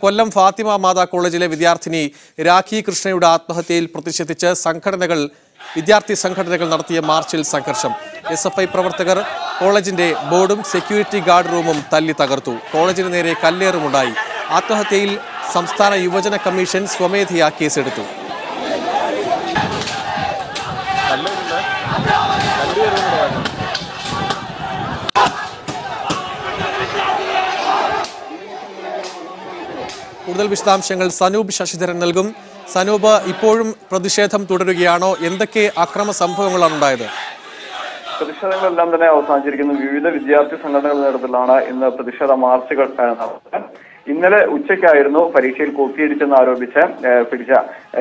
കൊല്ലം ഫാത്തിമ മാതാ കോളേജിലെ വിദ്യാർത്ഥിനി രാഖി കൃഷ്ണയുടെ ആത്മഹത്യയിൽ പ്രതിഷേധിച്ച് വിദ്യാർത്ഥി സംഘടനകൾ നടത്തിയ മാർച്ചിൽ സംഘർഷം. SFI പ്രവർത്തകർ കോളേജിന്റെ ബോർഡും സെക്യൂരിറ്റി ഗാർഡ് റൂമും തല്ലി തകർത്തു. കോളേജിന് നേരെ കല്ലേറുമുണ്ടായി. ആത്മഹത്യയിൽ സംസ്ഥാന യുവജന കമ്മീഷൻ സ്വമേധയാ കേസെടുത്തു. കൂടുതൽ വിശദാംശങ്ങൾ സനൂപ് ശശിധരൻ നൽകും. സനൂപ്, ഇപ്പോഴും പ്രതിഷേധം തുടരുകയാണോ? എന്തൊക്കെ അക്രമ സംഭവങ്ങളാണ് ഉണ്ടായത്? പ്രതിഷേധങ്ങളെല്ലാം തന്നെ അവസാനിച്ചിരിക്കുന്നു. വിവിധ വിദ്യാർത്ഥി സംഘടനകളുടെ നേതൃത്വത്തിലാണ് ഇന്ന് പ്രതിഷേധ മാർച്ചുകൾ നടത്തുന്നത്. ഇന്നലെ ഉച്ചയ്ക്കായിരുന്നു പരീക്ഷയിൽ കോപ്പിയടിച്ചെന്ന് ആരോപിച്ച് പിടിച്ച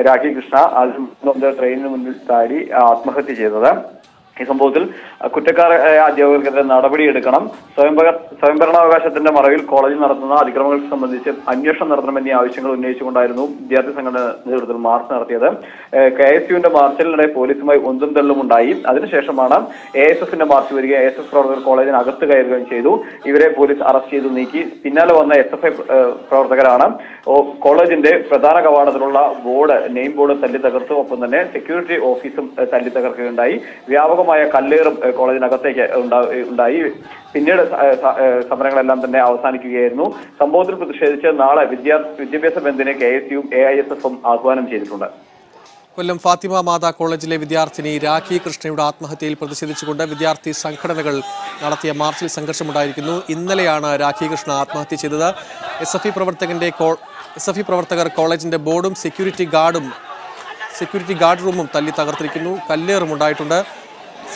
രാഖി കൃഷ്ണ ട്രെയിനിന് മുന്നിൽ ചാടി ആത്മഹത്യ ചെയ്തത്. ഈ സംഭവത്തിൽ കുറ്റക്കാരായ അധ്യാപകർക്കെതിരെ നടപടിയെടുക്കണം. സ്വയംഭരണാവകാശത്തിന്റെ മറവിൽ കോളേജിൽ നടത്തുന്ന അതിക്രമങ്ങൾ സംബന്ധിച്ച് അന്വേഷണം നടത്തണമെന്നീ ആവശ്യങ്ങൾ ഉന്നയിച്ചുകൊണ്ടായിരുന്നു വിദ്യാർത്ഥി സംഘടന നേതൃത്വത്തിൽ മാർച്ച് നടത്തിയത്. KSUവിന്റെ മാർച്ചിനിടെ പോലീസുമായി ഒന്നും തള്ളും ഉണ്ടായി. അതിനുശേഷമാണ് ASFന്റെ മാർച്ച് വരിക. ASF പ്രവർത്തകർ കോളേജിനകത്ത് കയറുകയും ചെയ്തു. ഇവരെ പോലീസ് അറസ്റ്റ് ചെയ്തു നീക്കി. പിന്നാലെ വന്ന SFI പ്രവർത്തകരാണ് കോളേജിന്റെ പ്രധാന കവാടത്തിലുള്ള നെയിം ബോർഡ് തല്ലി തകർത്തു. ഒപ്പം തന്നെ സെക്യൂരിറ്റി ഓഫീസും തല്ലി തകർക്കുകയുണ്ടായി. വ്യാപകമായ കല്ലേറും കോളേജിനകത്തേക്ക് ഉണ്ടായി. പിന്നീട് സമരങ്ങളെല്ലാം തന്നെ അവസാനിക്കുകയായിരുന്നു. സംഭവത്തിൽ പ്രതിഷേധിച്ച് നാളെ വിദ്യാഭ്യാസ ബന്ദിന് KSUവും AISFും ആഹ്വാനം ചെയ്തിട്ടുണ്ട്. കൊല്ലം ഫാത്തിമ മാതാ കോളേജിലെ വിദ്യാർത്ഥിനി രാഖി കൃഷ്ണയുടെ ആത്മഹത്യയിൽ പ്രതിഷേധിച്ചുകൊണ്ട് വിദ്യാർത്ഥി സംഘടനകൾ നടത്തിയ മാർച്ചിൽ സംഘർഷമുണ്ടായിരിക്കുന്നു. ഇന്നലെയാണ് രാഖി കൃഷ്ണ ആത്മഹത്യ ചെയ്തത്. SFI പ്രവർത്തകർ കോളേജിന്റെ ബോർഡും സെക്യൂരിറ്റി ഗാർഡ് റൂമും തല്ലി തകർത്തിരിക്കുന്നു. കല്ലേറുമുണ്ടായിട്ടുണ്ട്.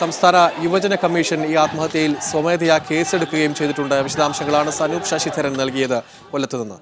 സംസ്ഥാന യുവജന കമ്മീഷൻ ഈ ആത്മഹത്യയിൽ സ്വമേധയാ കേസെടുക്കുകയും ചെയ്തിട്ടുണ്ട്. വിശദാംശങ്ങളാണ് സനൂപ് ശശിധരൻ നൽകിയത് കൊല്ലത്ത് നിന്ന്.